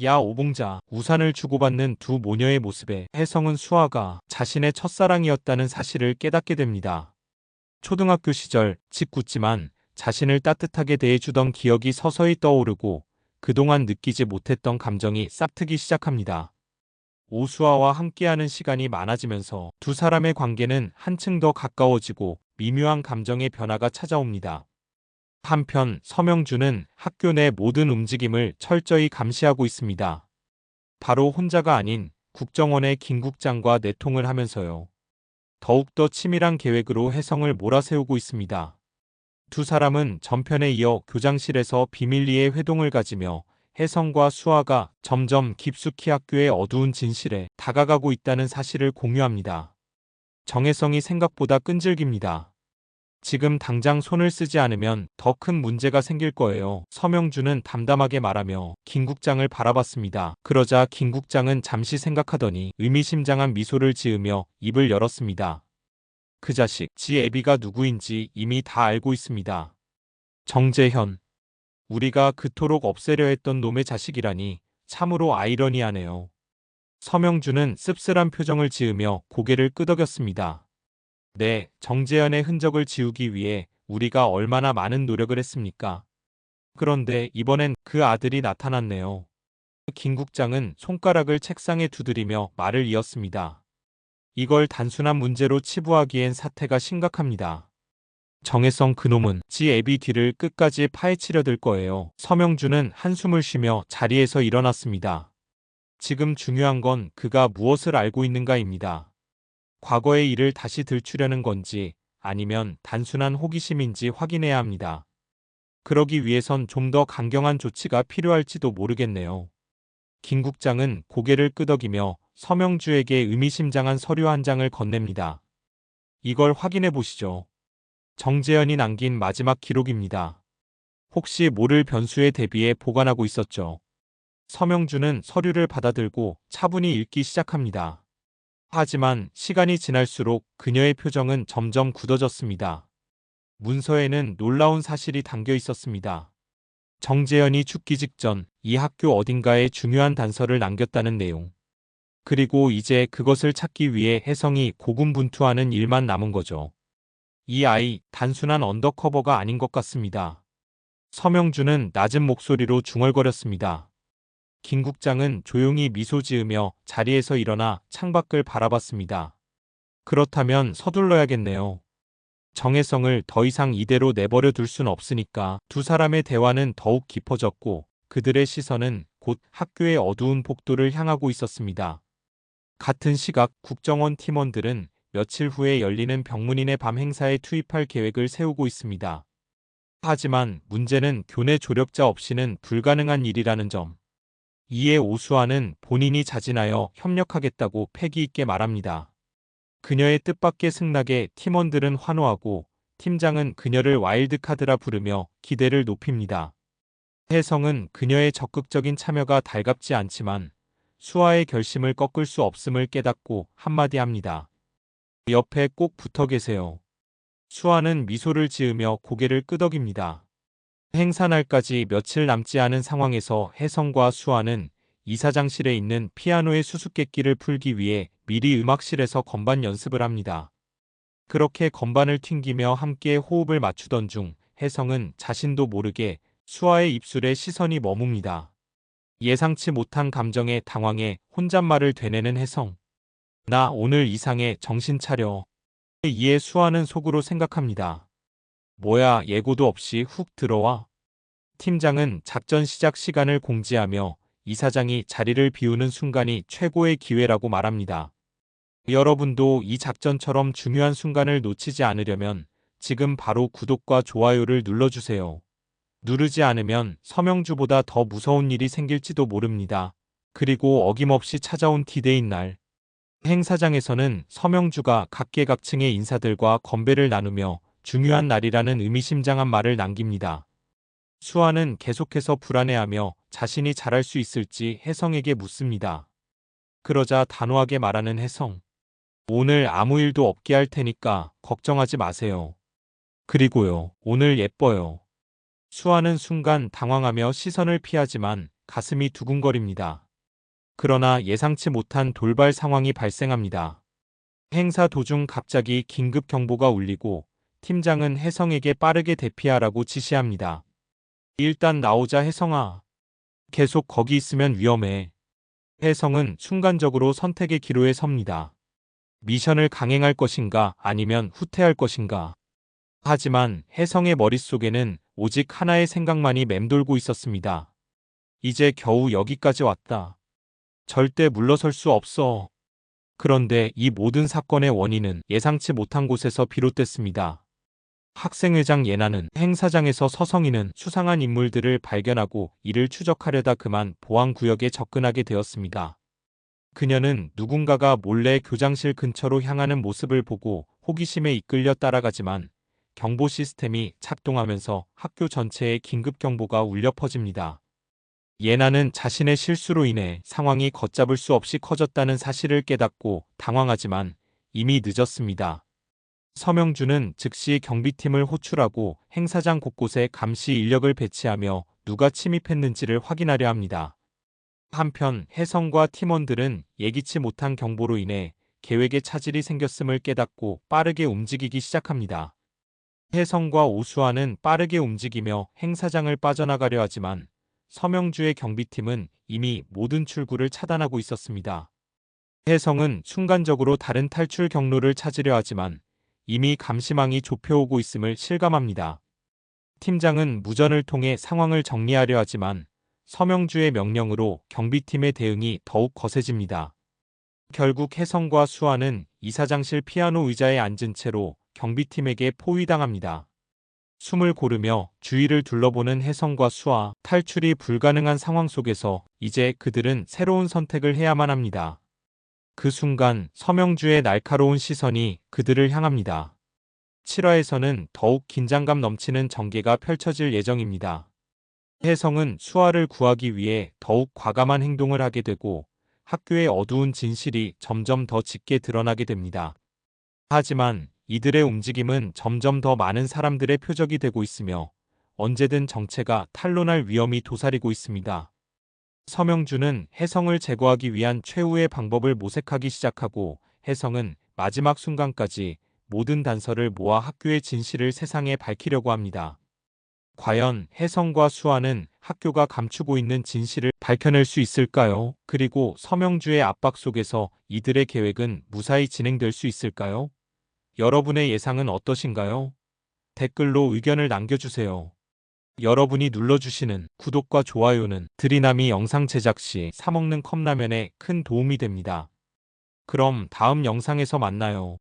야 오봉자, 우산을 주고받는 두 모녀의 모습에 혜성은 수아가 자신의 첫사랑이었다는 사실을 깨닫게 됩니다. 초등학교 시절 짓궂지만 자신을 따뜻하게 대해주던 기억이 서서히 떠오르고 그동안 느끼지 못했던 감정이 싹트기 시작합니다. 오수아와 함께하는 시간이 많아지면서 두 사람의 관계는 한층 더 가까워지고 미묘한 감정의 변화가 찾아옵니다. 한편 서명주는 학교 내 모든 움직임을 철저히 감시하고 있습니다. 바로 혼자가 아닌 국정원의 김 국장과 내통을 하면서요. 더욱더 치밀한 계획으로 혜성을 몰아세우고 있습니다. 두 사람은 전편에 이어 교장실에서 비밀리에 회동을 가지며 혜성과 수아가 점점 깊숙이 학교의 어두운 진실에 다가가고 있다는 사실을 공유합니다. 정혜성이 생각보다 끈질깁니다. 지금 당장 손을 쓰지 않으면 더 큰 문제가 생길 거예요. 서명주는 담담하게 말하며 김 국장을 바라봤습니다. 그러자 김 국장은 잠시 생각하더니 의미심장한 미소를 지으며 입을 열었습니다. 그 자식, 지 애비가 누구인지 이미 다 알고 있습니다. 정재현. 우리가 그토록 없애려 했던 놈의 자식이라니 참으로 아이러니하네요. 서명주는 씁쓸한 표정을 지으며 고개를 끄덕였습니다. 네, 정재현의 흔적을 지우기 위해 우리가 얼마나 많은 노력을 했습니까? 그런데 이번엔 그 아들이 나타났네요. 김 국장은 손가락을 책상에 두드리며 말을 이었습니다. 이걸 단순한 문제로 치부하기엔 사태가 심각합니다. 정혜성 그놈은 지 애비 뒤를 끝까지 파헤치려 들 거예요. 서명주는 한숨을 쉬며 자리에서 일어났습니다. 지금 중요한 건 그가 무엇을 알고 있는가입니다. 과거의 일을 다시 들추려는 건지 아니면 단순한 호기심인지 확인해야 합니다. 그러기 위해선 좀 더 강경한 조치가 필요할지도 모르겠네요. 김 국장은 고개를 끄덕이며 서명주에게 의미심장한 서류 한 장을 건넵니다. 이걸 확인해 보시죠. 정재현이 남긴 마지막 기록입니다. 혹시 모를 변수에 대비해 보관하고 있었죠. 서명주는 서류를 받아들고 차분히 읽기 시작합니다. 하지만 시간이 지날수록 그녀의 표정은 점점 굳어졌습니다. 문서에는 놀라운 사실이 담겨 있었습니다. 정재현이 죽기 직전 이 학교 어딘가에 중요한 단서를 남겼다는 내용. 그리고 이제 그것을 찾기 위해 혜성이 고군분투하는 일만 남은 거죠. 이 아이 단순한 언더커버가 아닌 것 같습니다. 서명주는 낮은 목소리로 중얼거렸습니다. 김 국장은 조용히 미소 지으며 자리에서 일어나 창밖을 바라봤습니다. 그렇다면 서둘러야겠네요. 정혜성을 더 이상 이대로 내버려 둘 순 없으니까. 두 사람의 대화는 더욱 깊어졌고 그들의 시선은 곧 학교의 어두운 복도를 향하고 있었습니다. 같은 시각 국정원 팀원들은 며칠 후에 열리는 병문인의 밤 행사에 투입할 계획을 세우고 있습니다. 하지만 문제는 교내 조력자 없이는 불가능한 일이라는 점. 이에 오수아는 본인이 자진하여 협력하겠다고 패기 있게 말합니다. 그녀의 뜻밖의 승낙에 팀원들은 환호하고 팀장은 그녀를 와일드카드라 부르며 기대를 높입니다. 혜성은 그녀의 적극적인 참여가 달갑지 않지만 수아의 결심을 꺾을 수 없음을 깨닫고 한마디 합니다. 옆에 꼭 붙어 계세요. 수아는 미소를 지으며 고개를 끄덕입니다. 행사 날까지 며칠 남지 않은 상황에서 혜성과 수아는 이사장실에 있는 피아노의 수수께끼를 풀기 위해 미리 음악실에서 건반 연습을 합니다. 그렇게 건반을 튕기며 함께 호흡을 맞추던 중 혜성은 자신도 모르게 수아의 입술에 시선이 머뭅니다. 예상치 못한 감정에 당황해 혼잣말을 되뇌는 혜성. 나 오늘 이상해, 정신 차려. 이에 수아는 속으로 생각합니다. 뭐야, 예고도 없이 훅 들어와. 팀장은 작전 시작 시간을 공지하며 이사장이 자리를 비우는 순간이 최고의 기회라고 말합니다. 여러분도 이 작전처럼 중요한 순간을 놓치지 않으려면 지금 바로 구독과 좋아요를 눌러주세요. 누르지 않으면 서명주보다 더 무서운 일이 생길지도 모릅니다. 그리고 어김없이 찾아온 디데이 날. 행사장에서는 서명주가 각계각층의 인사들과 건배를 나누며 중요한 날이라는 의미심장한 말을 남깁니다. 수아는 계속해서 불안해하며 자신이 잘할 수 있을지 혜성에게 묻습니다. 그러자 단호하게 말하는 혜성. 오늘 아무 일도 없게 할 테니까 걱정하지 마세요. 그리고요, 오늘 예뻐요. 수아는 순간 당황하며 시선을 피하지만 가슴이 두근거립니다. 그러나 예상치 못한 돌발 상황이 발생합니다. 행사 도중 갑자기 긴급 경보가 울리고 팀장은 혜성에게 빠르게 대피하라고 지시합니다. 일단 나오자 혜성아. 계속 거기 있으면 위험해. 혜성은 순간적으로 선택의 기로에 섭니다. 미션을 강행할 것인가 아니면 후퇴할 것인가. 하지만 혜성의 머릿속에는 오직 하나의 생각만이 맴돌고 있었습니다. 이제 겨우 여기까지 왔다. 절대 물러설 수 없어. 그런데 이 모든 사건의 원인은 예상치 못한 곳에서 비롯됐습니다. 학생회장 예나는 행사장에서 서성이는 수상한 인물들을 발견하고 이를 추적하려다 그만 보안구역에 접근하게 되었습니다. 그녀는 누군가가 몰래 교장실 근처로 향하는 모습을 보고 호기심에 이끌려 따라가지만 경보 시스템이 작동하면서 학교 전체에 긴급 경보가 울려 퍼집니다. 예나는 자신의 실수로 인해 상황이 걷잡을 수 없이 커졌다는 사실을 깨닫고 당황하지만 이미 늦었습니다. 서명주는 즉시 경비팀을 호출하고 행사장 곳곳에 감시 인력을 배치하며 누가 침입했는지를 확인하려 합니다. 한편 혜성과 팀원들은 예기치 못한 경보로 인해 계획에 차질이 생겼음을 깨닫고 빠르게 움직이기 시작합니다. 혜성과 오수아는 빠르게 움직이며 행사장을 빠져나가려 하지만 서명주의 경비팀은 이미 모든 출구를 차단하고 있었습니다. 혜성은 순간적으로 다른 탈출 경로를 찾으려 하지만 이미 감시망이 좁혀오고 있음을 실감합니다. 팀장은 무전을 통해 상황을 정리하려 하지만 서명주의 명령으로 경비팀의 대응이 더욱 거세집니다. 결국 혜성과 수아는 이사장실 피아노 의자에 앉은 채로 경비팀에게 포위당합니다. 숨을 고르며 주위를 둘러보는 혜성과 수아, 탈출이 불가능한 상황 속에서 이제 그들은 새로운 선택을 해야만 합니다. 그 순간 서명주의 날카로운 시선이 그들을 향합니다. 7화에서는 더욱 긴장감 넘치는 전개가 펼쳐질 예정입니다. 혜성은 수아를 구하기 위해 더욱 과감한 행동을 하게 되고 학교의 어두운 진실이 점점 더 짙게 드러나게 됩니다. 하지만 이들의 움직임은 점점 더 많은 사람들의 표적이 되고 있으며 언제든 정체가 탄로날 위험이 도사리고 있습니다. 서명주는 혜성을 제거하기 위한 최후의 방법을 모색하기 시작하고 혜성은 마지막 순간까지 모든 단서를 모아 학교의 진실을 세상에 밝히려고 합니다. 과연 혜성과 수아는 학교가 감추고 있는 진실을 밝혀낼 수 있을까요? 그리고 서명주의 압박 속에서 이들의 계획은 무사히 진행될 수 있을까요? 여러분의 예상은 어떠신가요? 댓글로 의견을 남겨주세요. 여러분이 눌러주시는 구독과 좋아요는 드리남이 영상 제작 시 사먹는 컵라면에 큰 도움이 됩니다. 그럼 다음 영상에서 만나요.